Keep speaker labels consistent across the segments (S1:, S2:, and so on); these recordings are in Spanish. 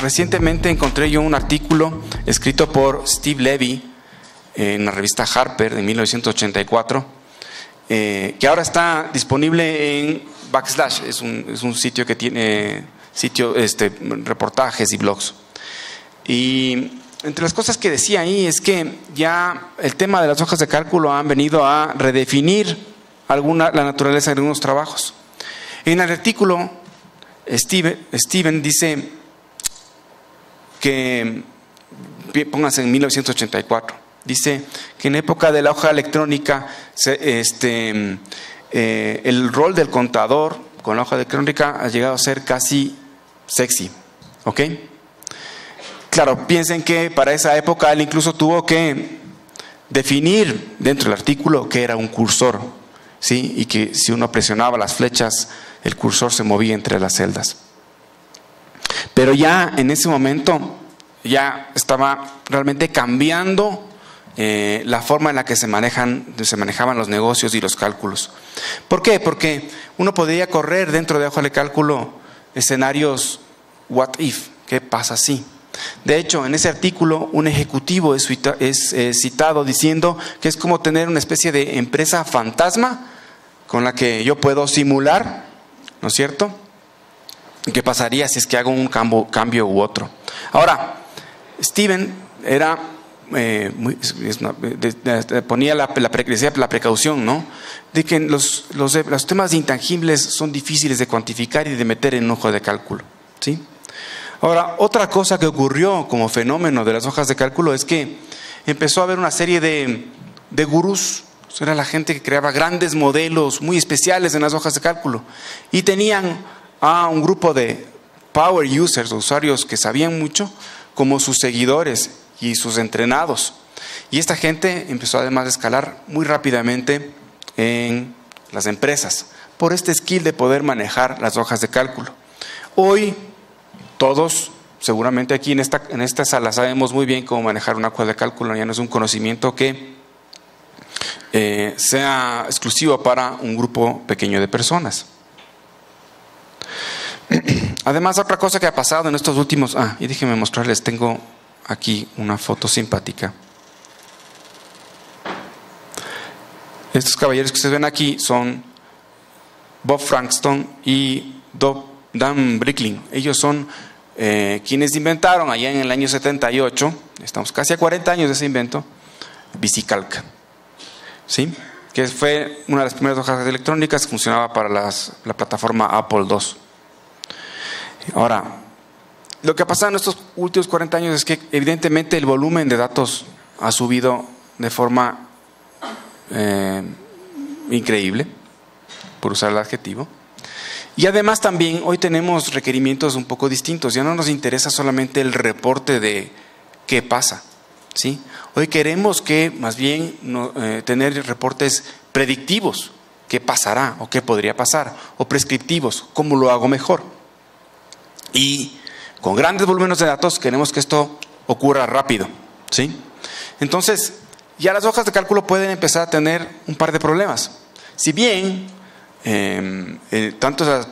S1: recientemente encontré yo un artículo escrito por Steve Levy en la revista Harper de 1984, que ahora está disponible en Backslash. Es un sitio que tiene reportajes y blogs. Y entre las cosas que decía ahí es que ya el tema de las hojas de cálculo han venido a redefinir la naturaleza de algunos trabajos. En el artículo, Steven dice que, pónganse en 1984, dice que en época de la hoja electrónica el rol del contador con la hoja electrónica ha llegado a ser casi sexy, ¿ok? Claro, piensen que para esa época él incluso tuvo que definir dentro del artículo que era un cursor, ¿sí? Y que si uno presionaba las flechas, el cursor se movía entre las celdas. Pero ya en ese momento ya estaba realmente cambiando la forma en la que se manejaban los negocios y los cálculos. ¿Por qué? Porque uno podría correr dentro de hoja de cálculo escenarios what if, ¿qué pasa si? De hecho, en ese artículo un ejecutivo es citado diciendo que es como tener una especie de empresa fantasma con la que yo puedo simular, ¿no es cierto? ¿Qué pasaría si es que hago un cambio u otro? Ahora, Steven era ponía la precaución, ¿no? De que los temas intangibles son difíciles de cuantificar y de meter en un hoja de cálculo, ¿sí? Ahora, otra cosa que ocurrió como fenómeno de las hojas de cálculo es que empezó a haber una serie de gurús. Era la gente que creaba grandes modelos muy especiales en las hojas de cálculo y tenían a un grupo de power users, usuarios que sabían mucho, como sus seguidores y sus entrenados. Y esta gente empezó además a escalar muy rápidamente en las empresas por este skill de poder manejar las hojas de cálculo. Hoy todos, seguramente aquí en esta sala, sabemos muy bien cómo manejar una hoja de cálculo. Ya no es un conocimiento que sea exclusivo para un grupo pequeño de personas. Además, otra cosa que ha pasado en estos últimos... y déjenme mostrarles, tengo aquí una foto simpática. Estos caballeros que ustedes ven aquí son Bob Frankston y Dan Bricklin. Ellos son quienes inventaron allá en el año 78, estamos casi a 40 años de ese invento, VisiCalc, ¿sí? Que fue una de las primeras hojas electrónicas que funcionaba para la plataforma Apple II. Ahora, lo que ha pasado en estos últimos 40 años es que evidentemente el volumen de datos ha subido de forma increíble, por usar el adjetivo. Y además también hoy tenemos requerimientos un poco distintos. Ya no nos interesa solamente el reporte de qué pasa, ¿sí? Hoy queremos que más bien tener reportes predictivos, qué pasará o qué podría pasar, o prescriptivos, cómo lo hago mejor. Y con grandes volúmenes de datos queremos que esto ocurra rápido, ¿sí? Entonces, ya las hojas de cálculo pueden empezar a tener un par de problemas. Si bien tanto las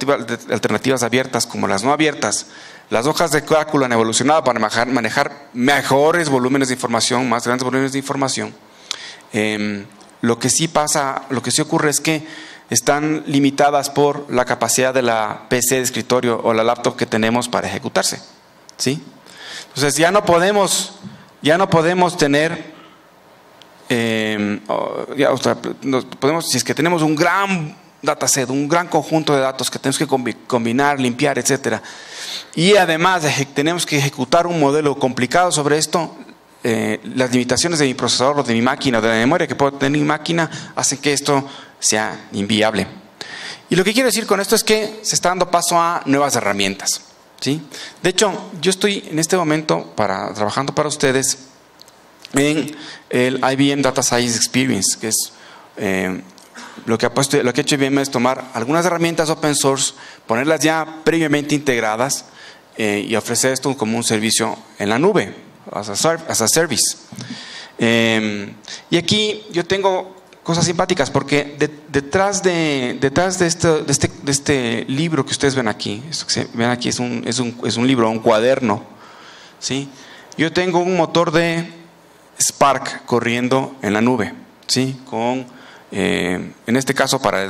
S1: alternativas abiertas como las no abiertas, las hojas de cálculo han evolucionado para manejar mejores volúmenes de información, más grandes volúmenes de información. Lo que sí ocurre es que están limitadas por la capacidad de la PC de escritorio o la laptop que tenemos para ejecutarse, ¿sí? Entonces ya no podemos tener si es que tenemos un gran dataset, un gran conjunto de datos que tenemos que combinar, limpiar, etcétera, y además tenemos que ejecutar un modelo complicado sobre esto, las limitaciones de mi procesador o de mi máquina o de la memoria que puedo tener en mi máquina hacen que esto sea inviable. Y lo que quiero decir con esto es que se está dando paso a nuevas herramientas, ¿sí? De hecho, yo estoy en este momento trabajando para ustedes en el IBM Data Science Experience, que es lo que ha hecho IBM es tomar algunas herramientas open source, ponerlas ya previamente integradas y ofrecer esto como un servicio en la nube, as a service. Y aquí yo tengo cosas simpáticas, porque detrás de este libro que ustedes ven aquí, esto que ven aquí es un libro, un cuaderno, ¿sí? Yo tengo un motor de Spark corriendo en la nube, ¿sí? Con, en este caso para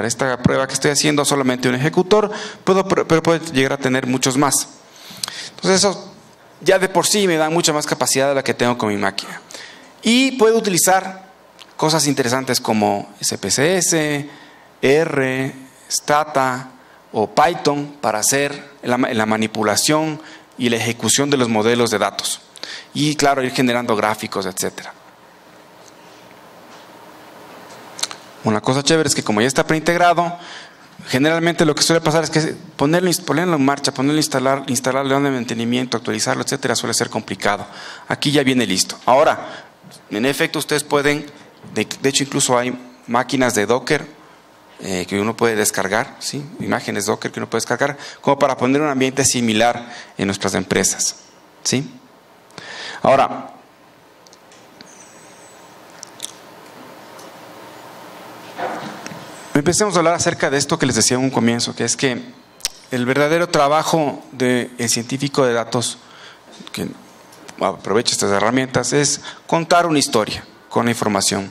S1: esta prueba que estoy haciendo, solamente un ejecutor, pero puede llegar a tener muchos más. Entonces eso ya de por sí me da mucha más capacidad de la que tengo con mi máquina. Y puedo utilizar cosas interesantes como SPSS, R, Stata o Python para hacer la manipulación y la ejecución de los modelos de datos. Y claro, ir generando gráficos, etc. Una cosa chévere es que como ya está preintegrado, generalmente lo que suele pasar es que ponerlo en marcha, instalarle de mantenimiento, actualizarlo, etcétera, suele ser complicado. Aquí ya viene listo. Ahora, en efecto, ustedes pueden, de hecho incluso hay máquinas de Docker que uno puede descargar, ¿sí? Imágenes Docker que uno puede descargar, como para poner un ambiente similar en nuestras empresas, ¿sí? Ahora, empecemos a hablar acerca de esto que les decía en un comienzo, que es que el verdadero trabajo del científico de datos, que aprovecha estas herramientas, es contar una historia con la información.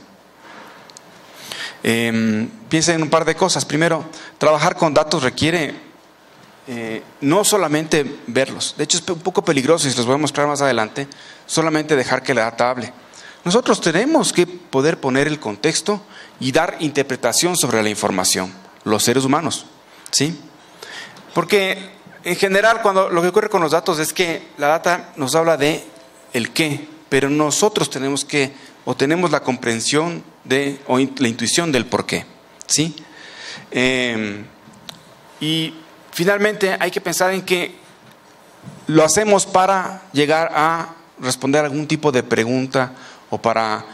S1: Piensen en un par de cosas. Primero, trabajar con datos requiere no solamente verlos. De hecho, es un poco peligroso, y se los voy a mostrar más adelante, solamente dejar que la data hable. Nosotros tenemos que poder poner el contexto y dar interpretación sobre la información, los seres humanos, ¿sí? Porque en general, lo que ocurre con los datos es que la data nos habla de el qué, pero nosotros tenemos la comprensión o la intuición del por qué, ¿sí? Y finalmente hay que pensar en que lo hacemos para llegar a responder algún tipo de pregunta o para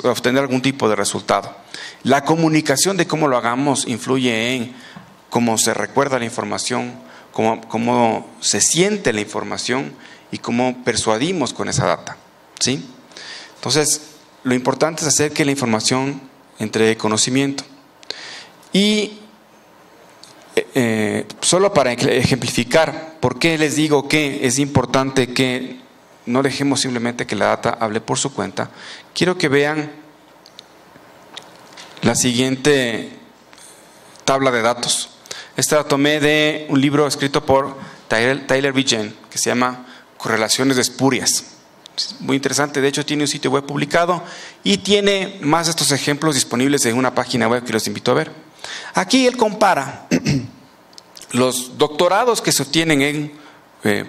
S1: obtener algún tipo de resultado. La comunicación de cómo lo hagamos influye en cómo se recuerda la información, cómo se siente la información y cómo persuadimos con esa data, ¿sí? Entonces, lo importante es hacer que la información entre conocimiento. Y solo para ejemplificar por qué les digo que es importante que no dejemos simplemente que la data hable por su cuenta, quiero que vean la siguiente tabla de datos. Esta la tomé de un libro escrito por Tyler Vigen, que se llama Correlaciones espurias. Es muy interesante, de hecho tiene un sitio web publicado y tiene más de estos ejemplos disponibles en una página web que los invito a ver. Aquí él compara los doctorados que se obtienen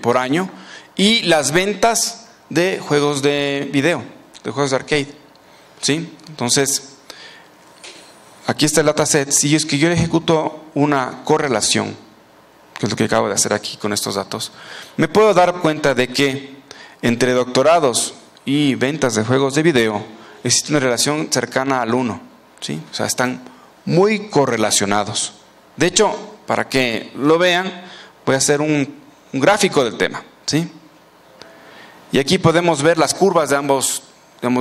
S1: por año y las ventas de juegos de video, de juegos de arcade, ¿sí? Entonces, aquí está el dataset. Si es que yo ejecuto una correlación, que es lo que acabo de hacer aquí con estos datos, me puedo dar cuenta de que entre doctorados y ventas de juegos de video existe una relación cercana al 1, ¿sí? O sea, están muy correlacionados. De hecho, para que lo vean, voy a hacer un gráfico del tema, ¿sí? Y aquí podemos ver las curvas de ambos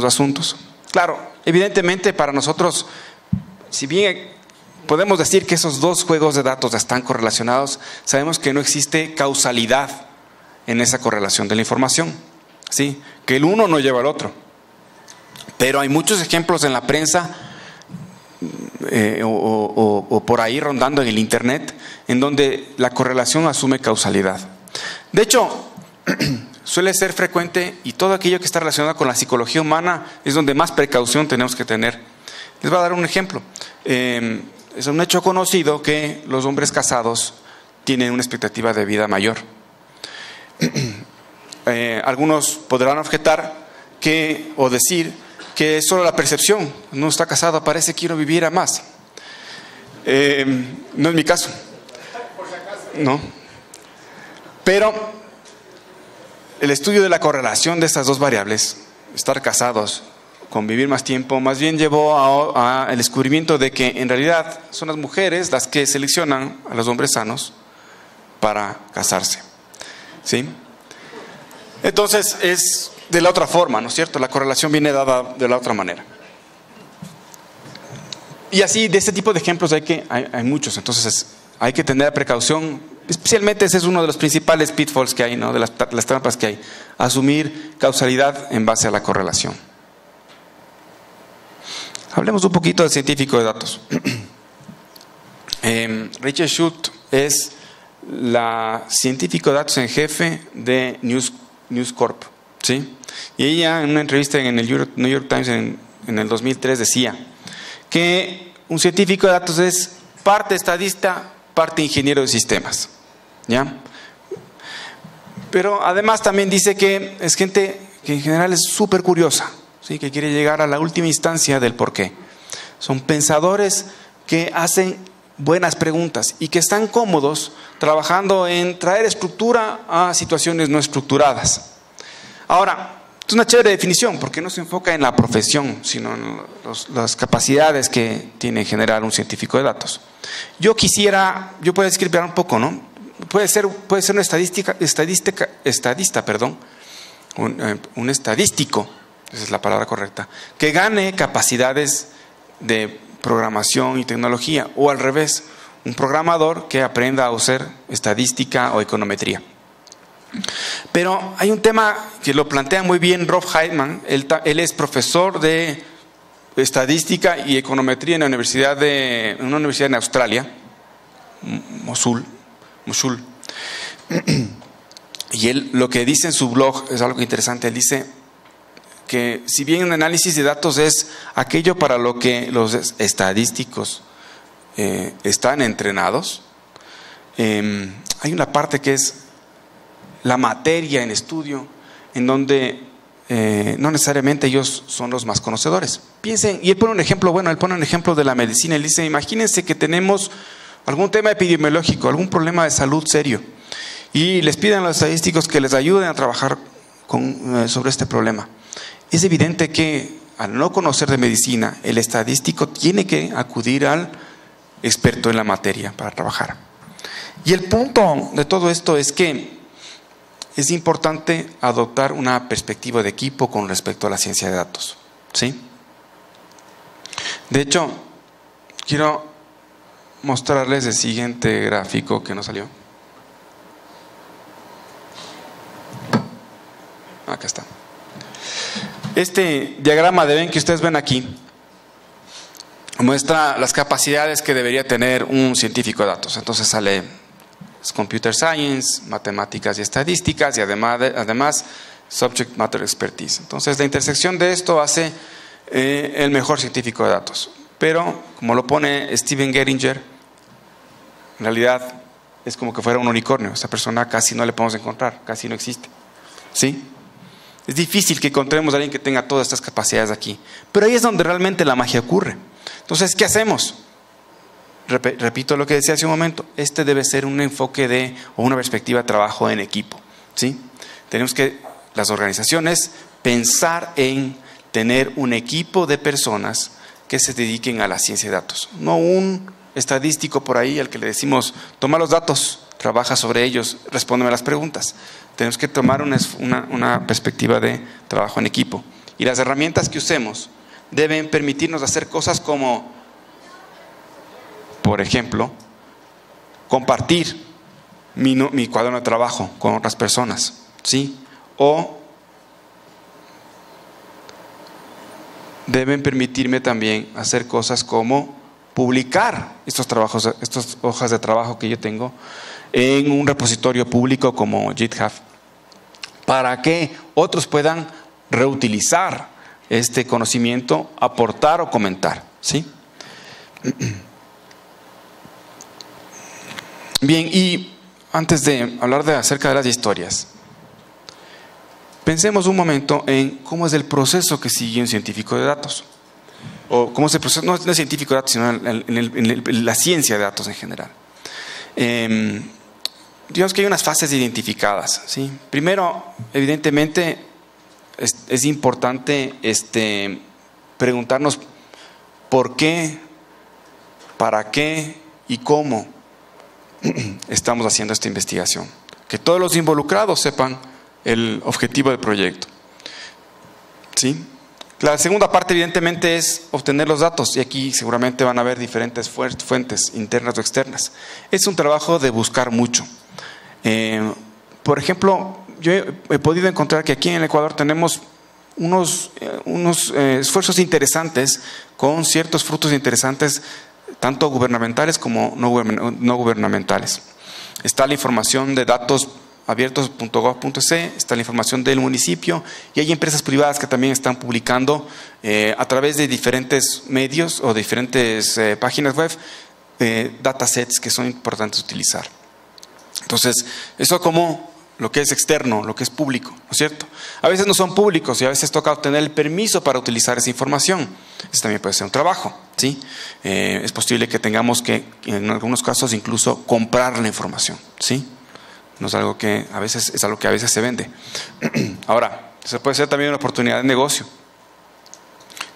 S1: asuntos. Claro, evidentemente para nosotros, si bien podemos decir que esos dos juegos de datos están correlacionados, sabemos que no existe causalidad en esa correlación de la información, ¿sí? Que el uno no lleva al otro. Pero hay muchos ejemplos en la prensa o por ahí rondando en el internet en donde la correlación asume causalidad. De hecho, suele ser frecuente, y todo aquello que está relacionado con la psicología humana es donde más precaución tenemos que tener. Les voy a dar un ejemplo. Es un hecho conocido que los hombres casados tienen una expectativa de vida mayor. Algunos podrán objetar o decir que es solo la percepción. No está casado, parece quiero vivir a más. No es mi caso. No. Pero el estudio de la correlación de estas dos variables, estar casados, convivir más tiempo, más bien llevó al descubrimiento de que en realidad son las mujeres las que seleccionan a los hombres sanos para casarse, ¿sí? Entonces es de la otra forma, ¿no es cierto? La correlación viene dada de la otra manera. Y así, de este tipo de ejemplos hay muchos, entonces hay que tener precaución, especialmente ese es uno de los principales pitfalls que hay, ¿no? De las trampas que hay, asumir causalidad en base a la correlación. Hablemos un poquito del científico de datos. Rachel Schultz es la científico de datos en jefe de News Corp, ¿sí? Y ella en una entrevista en el New York Times en el 2003 decía que un científico de datos es parte estadista, parte ingeniero de sistemas, ¿ya? Pero además también dice que es gente que en general es súper curiosa, ¿sí? Que quiere llegar a la última instancia del porqué. Son pensadores que hacen buenas preguntas y que están cómodos trabajando en traer estructura a situaciones no estructuradas. Ahora, es una chévere definición porque no se enfoca en la profesión, sino en las capacidades que tiene en general un científico de datos. Yo puedo describir un poco, ¿no? Puede ser un un estadístico, esa es la palabra correcta, que gane capacidades de programación y tecnología, o al revés, un programador que aprenda a usar estadística o econometría. Pero hay un tema que lo plantea muy bien Rob Heitman. Él es profesor de estadística y econometría en una universidad en Australia, Mosul. Y él lo que dice en su blog es algo interesante. Él dice que si bien un análisis de datos es aquello para lo que los estadísticos están entrenados, hay una parte que es la materia en estudio, en donde no necesariamente ellos son los más conocedores. Piensen, y él pone un ejemplo, de la medicina. Él dice, imagínense que tenemos algún tema epidemiológico, algún problema de salud serio, y les piden a los estadísticos que les ayuden a trabajar sobre este problema. Es evidente que al no conocer de medicina, el estadístico tiene que acudir al experto en la materia para trabajar. Y el punto de todo esto es que es importante adoptar una perspectiva de equipo con respecto a la ciencia de datos, ¿sí? De hecho, quiero mostrarles el siguiente gráfico que nos salió. Acá está. Este diagrama que ustedes ven aquí muestra las capacidades que debería tener un científico de datos. Entonces sale Computer Science, Matemáticas y Estadísticas y además Subject Matter Expertise. Entonces la intersección de esto hace el mejor científico de datos. Pero como lo pone Steven Geringer, en realidad es como que fuera un unicornio. Esa persona casi no le podemos encontrar, casi no existe, ¿sí? Es difícil que encontremos a alguien que tenga todas estas capacidades aquí. Pero ahí es donde realmente la magia ocurre. Entonces, ¿qué hacemos? Repito lo que decía hace un momento. Este debe ser un enfoque o una perspectiva de trabajo en equipo, ¿sí? Tenemos que, las organizaciones, pensar en tener un equipo de personas que se dediquen a la ciencia de datos. No un estadístico por ahí al que le decimos, toma los datos, trabaja sobre ellos, respóndeme las preguntas. Tenemos que tomar una perspectiva de trabajo en equipo. Y las herramientas que usemos deben permitirnos hacer cosas como, por ejemplo, compartir mi cuaderno de trabajo con otras personas, ¿sí? O deben permitirme también hacer cosas como publicar estas hojas de trabajo que yo tengo en un repositorio público como GitHub, para que otros puedan reutilizar este conocimiento, aportar o comentar, ¿sí? Bien, y antes de hablar acerca de las historias, pensemos un momento en cómo es el proceso que sigue un científico de datos. O cómo es el proceso, no es científico de datos, sino en la ciencia de datos en general. Digamos que hay unas fases identificadas, ¿sí? Primero, evidentemente, es importante preguntarnos por qué, para qué y cómo estamos haciendo esta investigación. Que todos los involucrados sepan el objetivo del proyecto. ¿sí? La segunda parte evidentemente es obtener los datos, y aquí seguramente van a haber diferentes fuentes internas o externas. Es un trabajo de buscar mucho. Por ejemplo, yo he podido encontrar que aquí en el Ecuador tenemos unos esfuerzos interesantes con ciertos frutos interesantes, tanto gubernamentales como no gubernamentales. Está la información de datos abiertos.gov.es, está la información del municipio, y hay empresas privadas que también están publicando a través de diferentes medios o diferentes páginas web datasets que son importantes utilizar. Entonces, eso como lo que es externo, lo que es público, ¿no es cierto? A veces no son públicos y a veces toca obtener el permiso para utilizar esa información. Eso también puede ser un trabajo, ¿sí? Es posible que tengamos que, en algunos casos, incluso comprar la información, ¿sí? No es algo que a veces, es algo que a veces se vende. Ahora, eso puede ser también una oportunidad de negocio.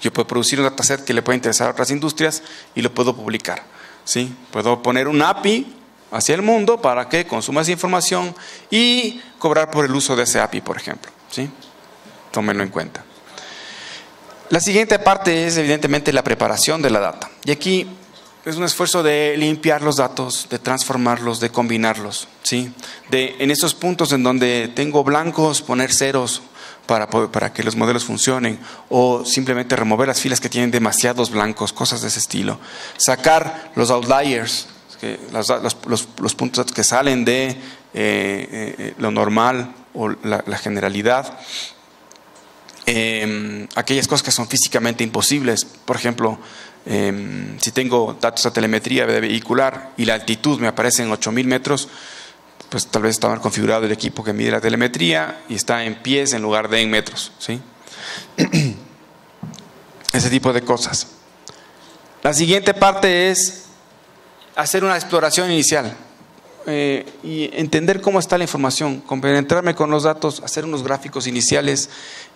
S1: Yo puedo producir un dataset que le puede interesar a otras industrias y lo puedo publicar, ¿sí? Puedo poner un API hacia el mundo para que consuma esa información y cobrar por el uso de ese API, por ejemplo, ¿sí? Tómenlo en cuenta. La siguiente parte es evidentemente la preparación de la data. Y aquí es un esfuerzo de limpiar los datos, de transformarlos, de combinarlos, ¿sí? En esos puntos en donde tengo blancos, poner ceros para que los modelos funcionen, o simplemente remover las filas que tienen demasiados blancos, cosas de ese estilo. Sacar los outliers, los puntos que salen de lo normal o la generalidad. Aquellas cosas que son físicamente imposibles. Por ejemplo, si tengo datos de telemetría de vehicular y la altitud me aparece en 8.000 metros, pues tal vez está mal configurado el equipo que mide la telemetría y está en pies en lugar de en metros, ¿sí? Ese tipo de cosas. La siguiente parte es hacer una exploración inicial y entender cómo está la información, compenetrarme con los datos, hacer unos gráficos iniciales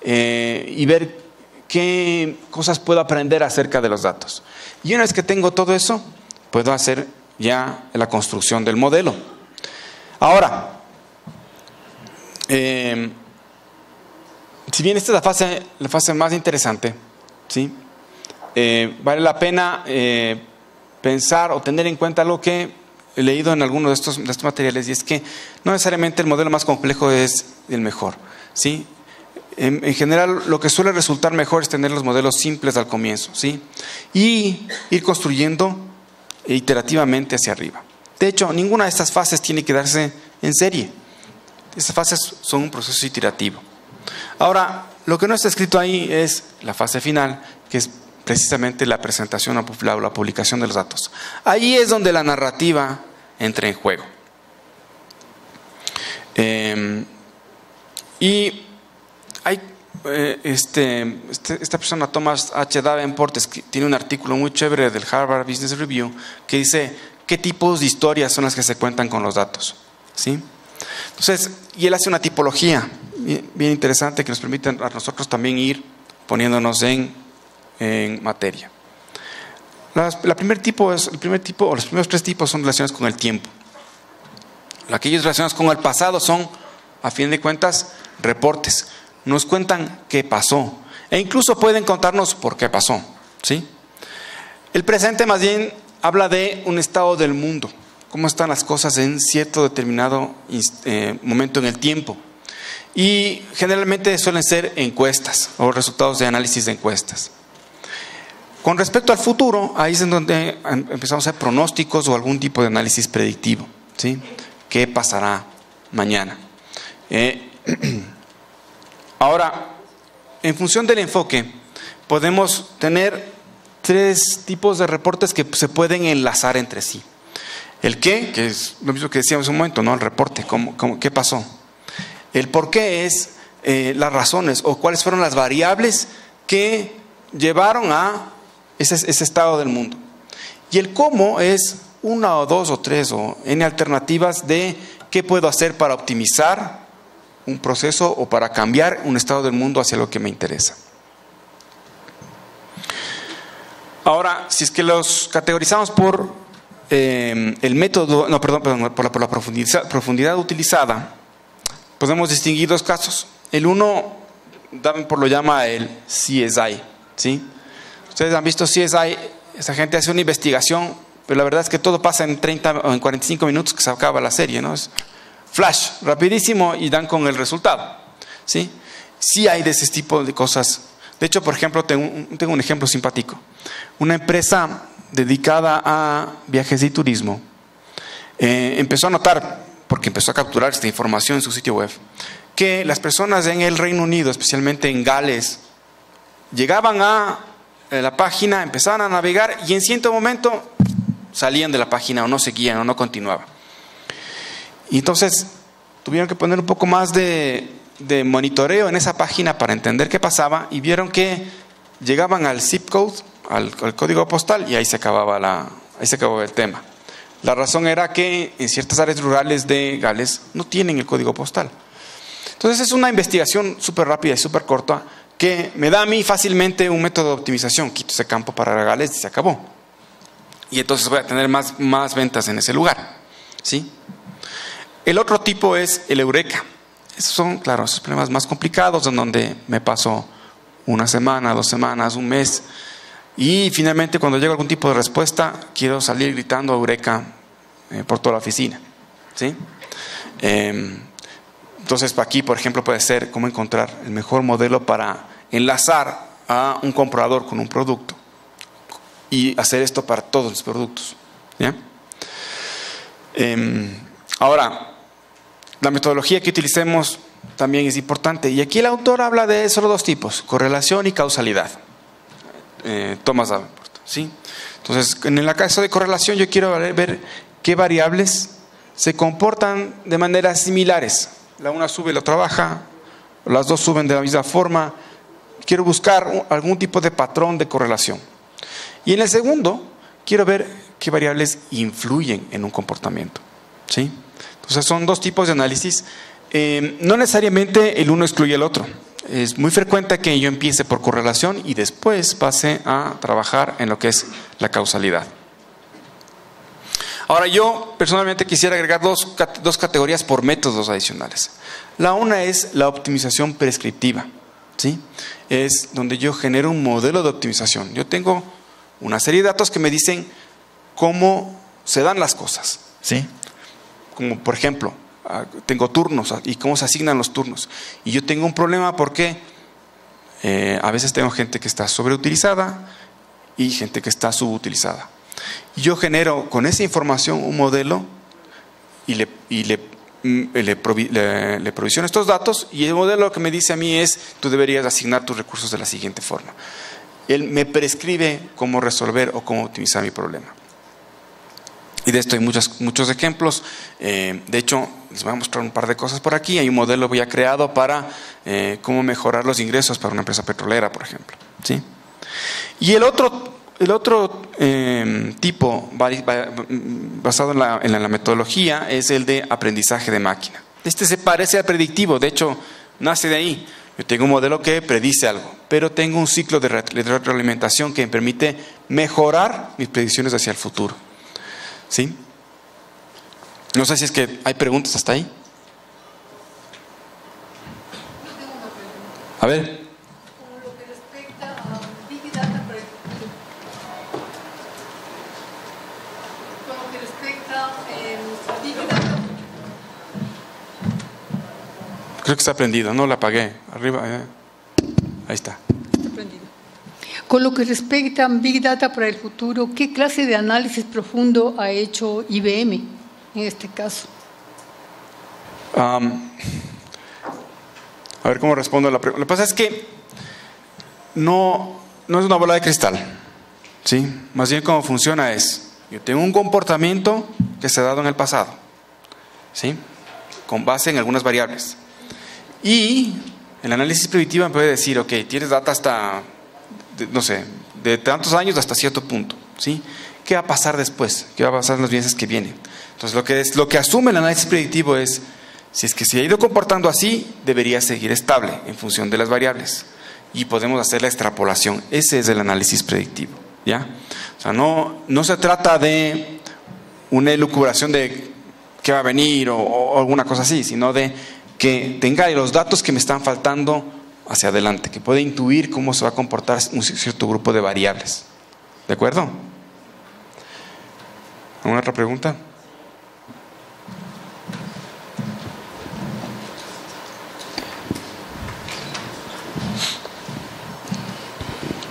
S1: y ver qué cosas puedo aprender acerca de los datos. Y una vez que tengo todo eso, puedo hacer ya la construcción del modelo. Ahora, si bien esta es la fase más interesante, ¿sí? Vale la pena pensar o tener en cuenta lo que he leído en algunos de estos materiales, y es que no necesariamente el modelo más complejo es el mejor, ¿sí? En general, lo que suele resultar mejor es tener los modelos simples al comienzo, ¿sí? Y ir construyendo iterativamente hacia arriba. De hecho, ninguna de estas fases tiene que darse en serie. Estas fases son un proceso iterativo. Ahora, lo que no está escrito ahí es la fase final, que es precisamente la presentación o la publicación de los datos. Ahí es donde la narrativa entra en juego. Y hay esta persona, Thomas H. Davenport, tiene un artículo muy chévere del Harvard Business Review que dice qué tipos de historias son las que se cuentan con los datos, ¿sí? Entonces, y él hace una tipología bien interesante que nos permite a nosotros también ir poniéndonos en materia. El primer tipo, o los primeros tres tipos son relacionados con el tiempo. Aquellos relacionados con el pasado son, a fin de cuentas, reportes. Nos cuentan qué pasó e incluso pueden contarnos por qué pasó, ¿sí? El presente más bien habla de un estado del mundo, cómo están las cosas en cierto determinado momento en el tiempo, y generalmente suelen ser encuestas o resultados de análisis de encuestas. Con respecto al futuro, ahí es en donde empezamos a hacer pronósticos o algún tipo de análisis predictivo, ¿sí? ¿Qué pasará mañana? Ahora, en función del enfoque, podemos tener tres tipos de reportes que se pueden enlazar entre sí. El qué, que es lo mismo que decíamos un momento, ¿no? El reporte, ¿qué pasó? El por qué es las razones o cuáles fueron las variables que llevaron a ese estado del mundo. Y el cómo es una o dos o tres o n alternativas de qué puedo hacer para optimizar un proceso o para cambiar un estado del mundo hacia lo que me interesa. Ahora, si es que los categorizamos por el método, por la profundidad utilizada, podemos distinguir dos casos. El uno Davenport lo llama el CSI, ¿sí? Ustedes han visto CSI, esa gente hace una investigación, pero la verdad es que todo pasa en 30 o en 45 minutos que se acaba la serie, ¿no? Es flash, rapidísimo y dan con el resultado, ¿sí? Sí hay de ese tipo de cosas. De hecho, por ejemplo, tengo un ejemplo simpático. Una empresa dedicada a viajes y turismo empezó a notar, porque empezó a capturar esta información en su sitio web, que las personas en el Reino Unido, especialmente en Gales, llegaban a la página, empezaban a navegar y en cierto momento salían de la página o no seguían o no continuaban. Y entonces tuvieron que poner un poco más de monitoreo en esa página para entender qué pasaba y vieron que llegaban al zip code, al código postal, y ahí se acababa el tema. La razón era que en ciertas áreas rurales de Gales no tienen el código postal. Entonces es una investigación súper rápida y súper corta que me da a mí fácilmente un método de optimización. Quito ese campo para Gales y se acabó. Y entonces voy a tener más ventas en ese lugar, ¿sí? El otro tipo es el Eureka. Esos son, claro, esos problemas más complicados en donde me paso una semana, 2 semanas, un mes. Y finalmente cuando llega algún tipo de respuesta, quiero salir gritando Eureka por toda la oficina, ¿sí? Entonces aquí, por ejemplo, puede ser cómo encontrar el mejor modelo para enlazar a un comprador con un producto y hacer esto para todos los productos, ¿ya? Ahora, la metodología que utilicemos también es importante. Y aquí el autor habla de solo 2 tipos, correlación y causalidad. Thomas Davenport, ¿sí? Entonces, en el caso de correlación, yo quiero ver qué variables se comportan de maneras similares. La una sube y la otra baja, las dos suben de la misma forma. Quiero buscar algún tipo de patrón de correlación. Y en el segundo, quiero ver qué variables influyen en un comportamiento, ¿sí? Entonces son 2 tipos de análisis. No necesariamente el uno excluye al otro. Es muy frecuente que yo empiece por correlación y después pase a trabajar en lo que es la causalidad. Ahora yo personalmente quisiera agregar dos categorías por métodos adicionales. La una es la optimización prescriptiva, ¿sí? Es donde yo genero un modelo de optimización. Yo tengo una serie de datos que me dicen cómo se dan las cosas, ¿sí? Como por ejemplo, tengo turnos y cómo se asignan los turnos. Y yo tengo un problema porque a veces tengo gente que está sobreutilizada y gente que está subutilizada. Y yo genero con esa información un modelo y le provisiono estos datos, y el modelo lo que me dice a mí es: tú deberías asignar tus recursos de la siguiente forma. Él me prescribe cómo resolver o cómo optimizar mi problema. Y de esto hay muchos ejemplos. De hecho, les voy a mostrar un par de cosas por aquí. Hay un modelo ya creado para cómo mejorar los ingresos para una empresa petrolera, por ejemplo, ¿sí? Y el otro tipo basado en la metodología es el de aprendizaje de máquina. Este se parece al predictivo, de hecho nace de ahí. Yo tengo un modelo que predice algo, pero tengo un ciclo de retroalimentación que me permite mejorar mis predicciones hacia el futuro, ¿sí? No sé si es que hay preguntas hasta ahí. A ver.
S2: Con lo que respecta a Big Data para el futuro. Con lo que respecta a Big Data.
S1: Creo que está prendido, no la apagué. Arriba, ahí está.
S2: Está prendido. Con lo que respecta a Big Data para el futuro, ¿qué clase de análisis profundo ha hecho IBM en este caso?
S1: A ver cómo respondo a la pregunta. Lo que pasa es que no es una bola de cristal, ¿sí? Más bien cómo funciona es: yo tengo un comportamiento que se ha dado en el pasado, ¿sí? Con base en algunas variables. Y el análisis predictivo me puede decir: ok, tienes data hasta, no sé, de tantos años hasta cierto punto, ¿sí? ¿Qué va a pasar después? ¿Qué va a pasar en los meses que vienen? Entonces lo que asume el análisis predictivo es: si es que se ha ido comportando así, debería seguir estable en función de las variables. Y podemos hacer la extrapolación. Ese es el análisis predictivo, ¿ya? O sea, no se trata de una elucubración de qué va a venir o alguna cosa así, sino de que tenga los datos que me están faltando hacia adelante, que puede intuir cómo se va a comportar un cierto grupo de variables. ¿De acuerdo? ¿Alguna otra pregunta?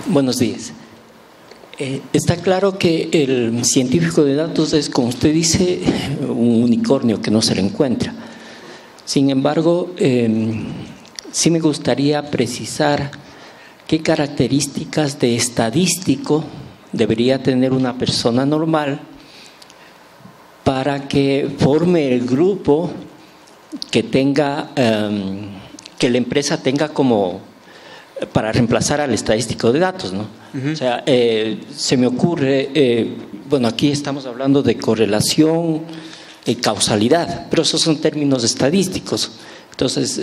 S3: Buenos días. Está claro que el científico de datos es, como usted dice, un unicornio que no se le encuentra. Sin embargo, sí me gustaría precisar qué características de estadístico debería tener una persona normal para que forme el grupo que tenga, que la empresa tenga como para reemplazar al estadístico de datos, ¿no? Uh-huh. O sea, se me ocurre, bueno, aquí estamos hablando de correlación y causalidad, pero esos son términos estadísticos. Entonces,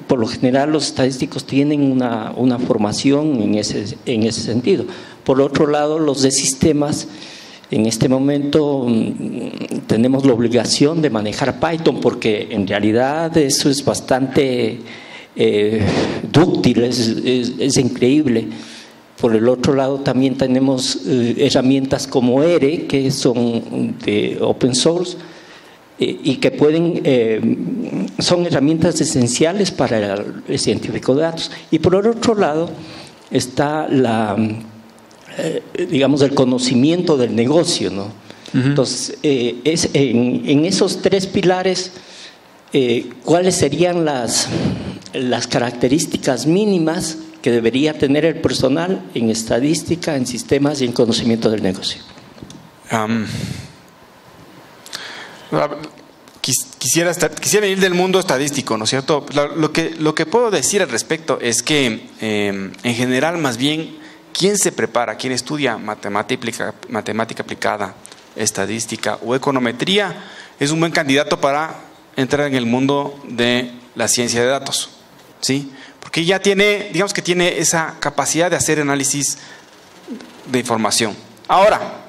S3: por lo general los estadísticos tienen una formación en ese sentido. Por otro lado, los de sistemas, en este momento tenemos la obligación de manejar Python porque en realidad eso es bastante dúctil, es increíble. Por el otro lado también tenemos herramientas como R, que son de open source y que pueden, son herramientas esenciales para el científico de datos. Y por el otro lado está digamos, el conocimiento del negocio, ¿no? Uh-huh. Entonces, en esos tres pilares, ¿cuáles serían las características mínimas que debería tener el personal en estadística, en sistemas y en conocimiento del negocio?
S1: Quisiera venir del mundo estadístico, ¿no es cierto? Lo que puedo decir al respecto es que en general, más bien, ¿quién se prepara? ¿Quién estudia matemática aplicada, estadística o econometría? Es un buen candidato para entrar en el mundo de la ciencia de datos, ¿sí? Porque ya tiene, digamos que tiene esa capacidad de hacer análisis de información. Ahora,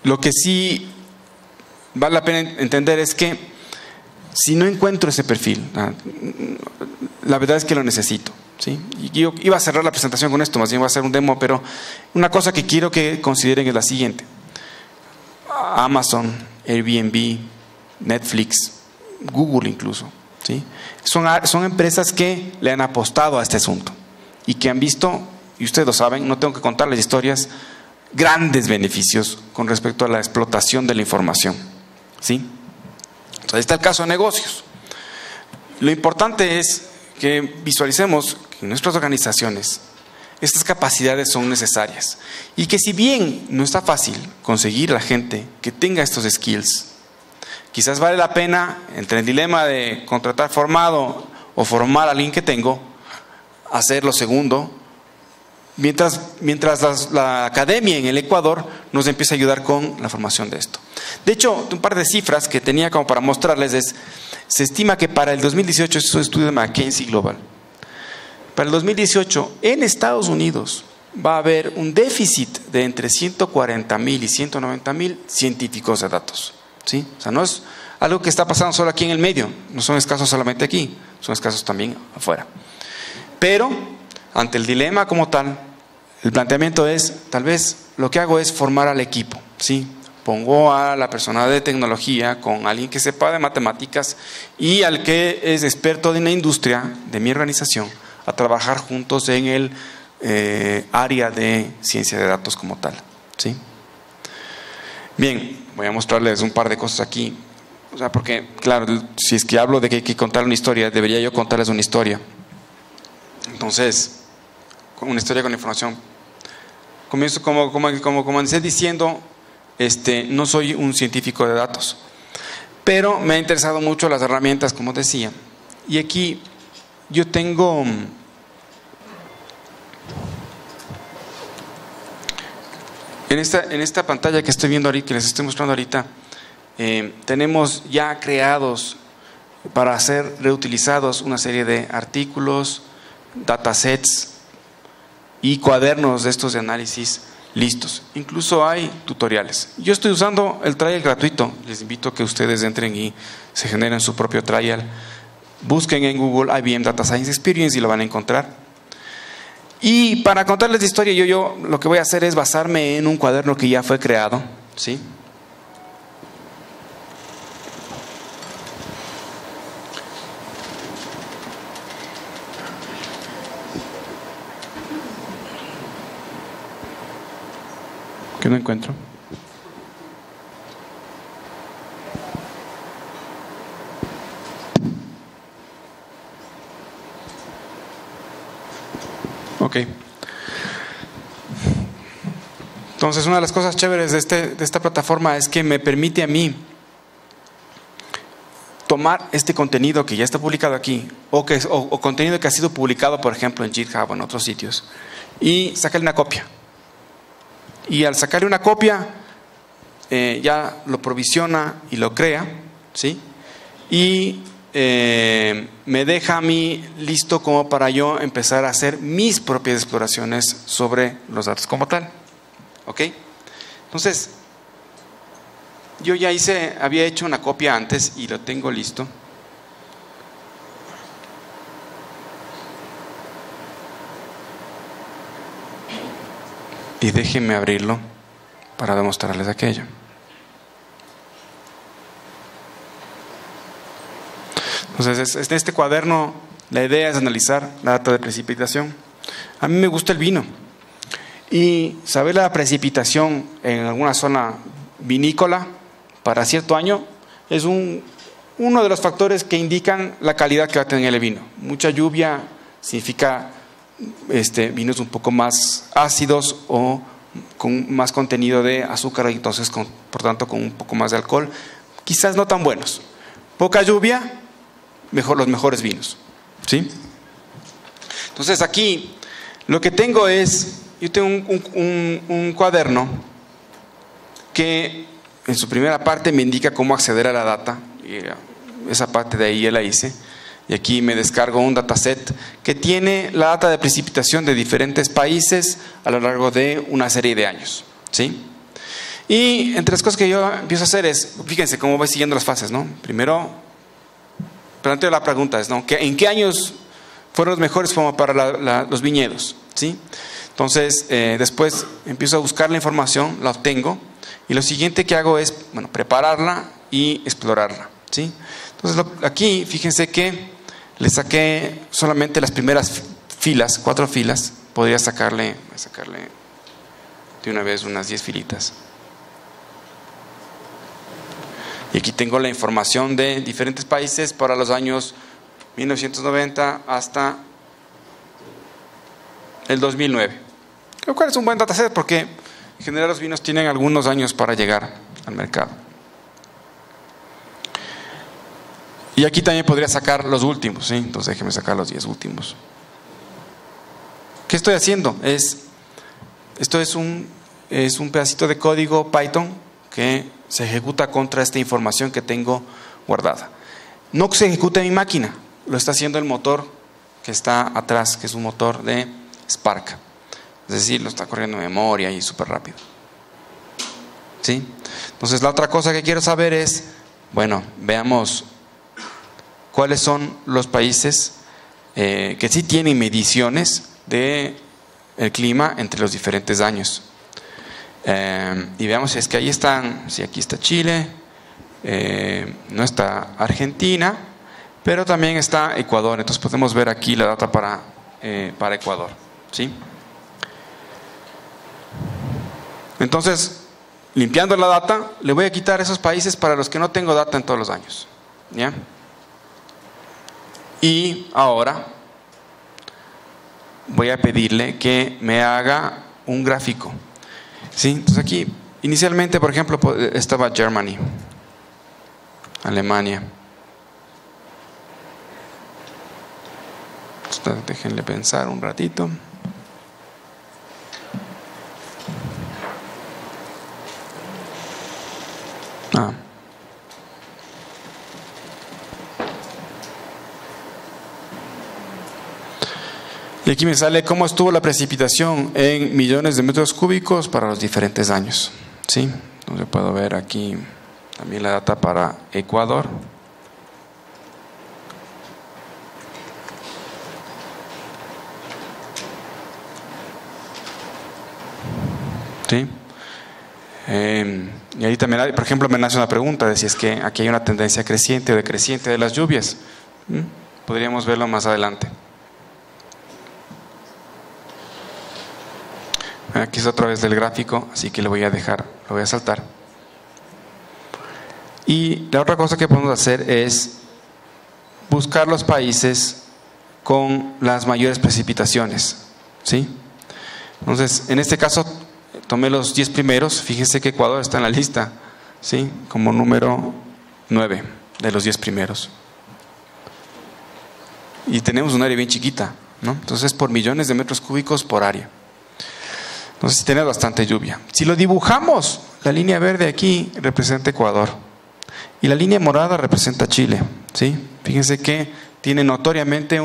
S1: lo que sí vale la pena entender es que si no encuentro ese perfil, la verdad es que lo necesito, ¿sí? Y yo iba a cerrar la presentación con esto, más bien va a ser un demo, pero una cosa que quiero que consideren es la siguiente. Amazon, Airbnb, Netflix, Google incluso, ¿sí? Son empresas que le han apostado a este asunto y que han visto, y ustedes lo saben, no tengo que contarles historias, grandes beneficios con respecto a la explotación de la información, ¿sí? Entonces, ahí está el caso de negocios. Lo importante es que visualicemos que en nuestras organizaciones estas capacidades son necesarias y que si bien no está fácil conseguir a la gente que tenga estos skills, quizás vale la pena, entre el dilema de contratar formado o formar a alguien que tengo, hacer lo segundo, mientras la academia en el Ecuador nos empieza a ayudar con la formación de esto. De hecho, un par de cifras que tenía como para mostrarles es, se estima que para el 2018, esto es un estudio de McKinsey Global, para el 2018 en Estados Unidos va a haber un déficit de entre 140,000 y 190,000 científicos de datos, ¿sí? O sea, no es algo que está pasando solo aquí en el medio, no son escasos solamente aquí, son escasos también afuera. Pero, ante el dilema como tal, el planteamiento es, tal vez lo que hago es formar al equipo, ¿sí? Pongo a la persona de tecnología con alguien que sepa de matemáticas y al que es experto de la industria de mi organización a trabajar juntos en el área de ciencia de datos como tal, ¿sí? Bien, voy a mostrarles un par de cosas aquí. O sea, porque, claro, si es que hablo de que hay que contar una historia, debería yo contarles una historia. Entonces, una historia con información. Comienzo como comencé diciendo, no soy un científico de datos, pero me ha interesado mucho las herramientas, como decía. Y aquí yo tengo en esta pantalla que estoy viendo ahorita, que les estoy mostrando ahorita, tenemos ya creados para ser reutilizados una serie de artículos, datasets y cuadernos de estos de análisis listos. Incluso hay tutoriales. Yo estoy usando el trial gratuito. Les invito a que ustedes entren y se generen su propio trial. Busquen en Google IBM Data Science Experience y lo van a encontrar. Y para contarles la historia, yo lo que voy a hacer es basarme en un cuaderno que ya fue creado, ¿sí? Que no encuentro. Ok. Entonces, una de las cosas chéveres de esta plataforma es que me permite a mí tomar este contenido que ya está publicado aquí o contenido que ha sido publicado, por ejemplo, en GitHub o en otros sitios, y sacarle una copia. Y al sacarle una copia, ya lo provisiona y lo crea, ¿sí? Y me deja a mí listo como para yo empezar a hacer mis propias exploraciones sobre los datos como tal. ¿Ok? Entonces, yo ya había hecho una copia antes y lo tengo listo. Y déjenme abrirlo para demostrarles aquello. Entonces, en este cuaderno la idea es analizar la data de precipitación. A mí me gusta el vino. Y saber la precipitación en alguna zona vinícola para cierto año es uno de los factores que indican la calidad que va a tener el vino. Mucha lluvia significa vinos un poco más ácidos o con más contenido de azúcar y entonces por tanto con un poco más de alcohol, quizás no tan buenos. Poca lluvia, los mejores vinos, ¿sí? Entonces aquí lo que tengo yo tengo un cuaderno que en su primera parte me indica cómo acceder a la data, y esa parte de ahí ya la hice. Y aquí me descargo un dataset que tiene la data de precipitación de diferentes países a lo largo de una serie de años, ¿sí? Y entre las cosas que yo empiezo a hacer fíjense cómo voy siguiendo las fases, ¿no? Primero, planteo la pregunta, ¿no? ¿En qué años fueron los mejores como para los viñedos? ¿Sí? Entonces, después empiezo a buscar la información, la obtengo, y lo siguiente que hago es, prepararla y explorarla, ¿sí? Entonces, aquí, fíjense que le saqué solamente las primeras filas, 4 filas. Podría sacarle de una vez unas 10 filitas. Y aquí tengo la información de diferentes países para los años 1990 hasta el 2009. Lo cual es un buen dataset porque en general los vinos tienen algunos años para llegar al mercado. Y aquí también podría sacar los últimos, ¿sí? Entonces déjenme sacar los 10 últimos. ¿Qué estoy haciendo? Esto es un pedacito de código Python que se ejecuta contra esta información que tengo guardada. No se ejecuta en mi máquina, lo está haciendo el motor que está atrás, que es un motor de Spark. Es decir, lo está corriendo en memoria y súper rápido, ¿sí? Entonces la otra cosa que quiero saber es, veamos cuáles son los países que sí tienen mediciones del clima entre los diferentes años. Y veamos si es que ahí están, si aquí está Chile, no está Argentina, pero también está Ecuador. Entonces podemos ver aquí la data para Ecuador, ¿sí? Entonces, limpiando la data, le voy a quitar esos países para los que no tengo data en todos los años, ¿ya? Y ahora voy a pedirle que me haga un gráfico, ¿sí? Entonces aquí, inicialmente, por ejemplo, estaba Germany, Alemania. Entonces, déjenle pensar un ratito. Y aquí me sale cómo estuvo la precipitación en millones de metros cúbicos para los diferentes años. ¿Sí? Entonces puedo ver aquí también la data para Ecuador. ¿Sí? Y ahí también, por ejemplo, me nace una pregunta de si es que aquí hay una tendencia creciente o decreciente de las lluvias. Podríamos verlo más adelante. Aquí es otra vez del gráfico, así que lo voy a dejar, lo voy a saltar. Y la otra cosa que podemos hacer es buscar los países con las mayores precipitaciones, ¿sí? Entonces, en este caso, tomé los 10 primeros. Fíjense que Ecuador está en la lista, ¿sí? Como número 9 de los 10 primeros. Y tenemos un área bien chiquita, ¿no? Entonces, por millones de metros cúbicos por área. Entonces, tiene bastante lluvia. Si lo dibujamos, la línea verde aquí representa Ecuador y la línea morada representa Chile, ¿sí? Fíjense que tiene notoriamente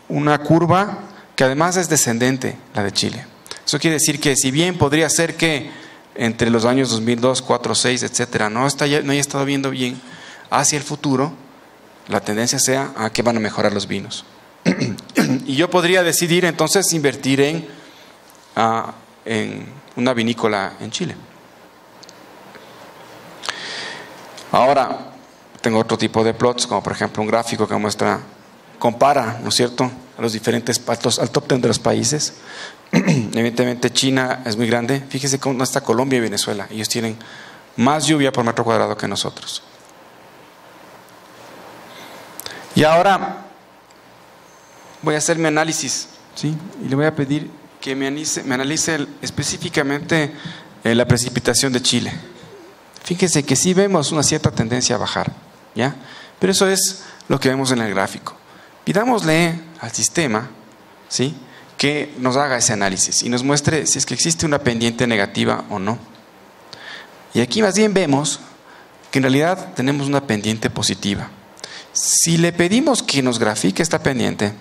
S1: una curva que además es descendente, la de Chile. Eso quiere decir que si bien podría ser que entre los años 2002, 4, 6, etcétera, no haya estado viendo bien hacia el futuro, la tendencia sea a que van a mejorar los vinos. Y yo podría decidir entonces invertir en una vinícola en Chile. Ahora tengo otro tipo de plots, como por ejemplo un gráfico que compara, ¿no es cierto?, a los diferentes patos, al top 10 de los países. Evidentemente China es muy grande. Fíjense cómo está Colombia y Venezuela. Ellos tienen más lluvia por metro cuadrado que nosotros. Y ahora voy a hacer mi análisis, ¿sí? Y le voy a pedir que me analice específicamente la precipitación de Chile. Fíjense que sí vemos una cierta tendencia a bajar, ¿ya? Pero eso es lo que vemos en el gráfico. Pidámosle al sistema, ¿sí?, que nos haga ese análisis y nos muestre si es que existe una pendiente negativa o no. Y aquí más bien vemos que en realidad tenemos una pendiente positiva. Si le pedimos que nos grafique esta pendiente,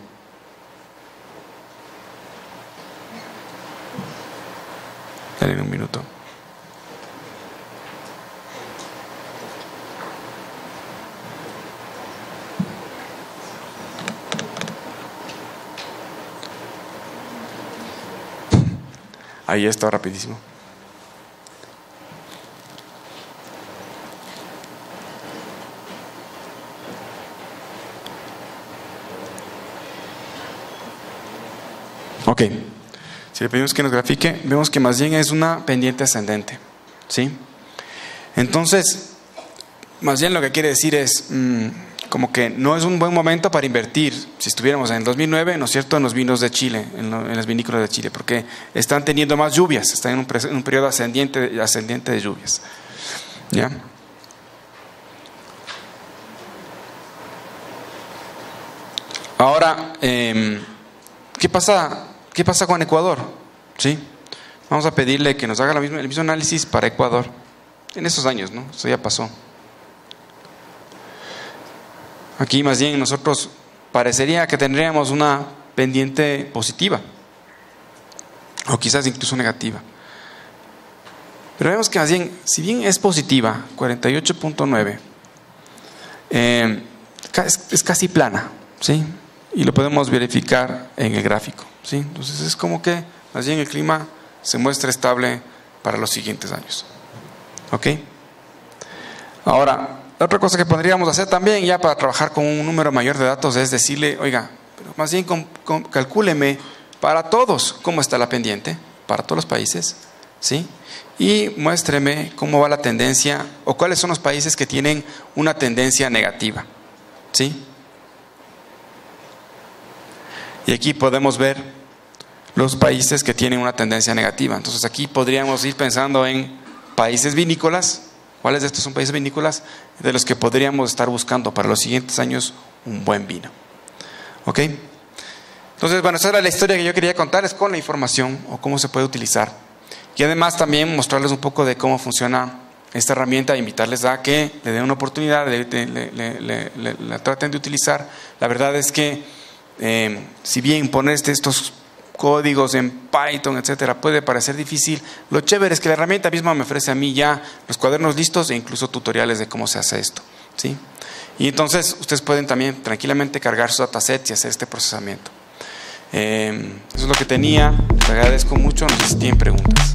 S1: dale un minuto. Ahí está, rapidísimo. Ok. Si le pedimos que nos grafique, vemos que más bien es una pendiente ascendente, ¿sí? Entonces, más bien lo que quiere decir es como que no es un buen momento para invertir, si estuviéramos en el 2009, ¿no es cierto?, en los vinos de Chile, en las vinícolas de Chile, porque están teniendo más lluvias, están en un periodo ascendente de lluvias, ¿ya? Ahora, ¿qué pasa con Ecuador? ¿Sí? Vamos a pedirle que nos haga el mismo análisis para Ecuador en esos años, ¿no? Eso ya pasó. Aquí más bien nosotros parecería que tendríamos una pendiente positiva o quizás incluso negativa. Pero vemos que más bien, si bien es positiva, 48.9, es casi plana, ¿sí? Y lo podemos verificar en el gráfico, ¿sí? Entonces es como que más bien el clima se muestra estable para los siguientes años. ¿Ok? Ahora, otra cosa que podríamos hacer también ya para trabajar con un número mayor de datos es decirle, oiga, pero más bien calcúleme para todos cómo está la pendiente, para todos los países, ¿sí? Y muéstreme cómo va la tendencia o cuáles son los países que tienen una tendencia negativa, ¿sí? Y aquí podemos ver los países que tienen una tendencia negativa. Entonces aquí podríamos ir pensando en países vinícolas. ¿Cuáles de estos son países vinícolas de los que podríamos estar buscando para los siguientes años un buen vino? ¿Ok? Entonces, bueno, esa era la historia que yo quería contarles con la información o cómo se puede utilizar. Y además también mostrarles un poco de cómo funciona esta herramienta, invitarles a que le den una oportunidad, la traten de utilizar. La verdad es que si bien poner estos códigos en Python, etcétera, puede parecer difícil, lo chévere es que la herramienta misma me ofrece a mí ya los cuadernos listos e incluso tutoriales de cómo se hace esto, ¿sí? Y entonces ustedes pueden también tranquilamente cargar sus datasets y hacer este procesamiento. Eso es lo que tenía. Les agradezco mucho. No sé si tienen preguntas.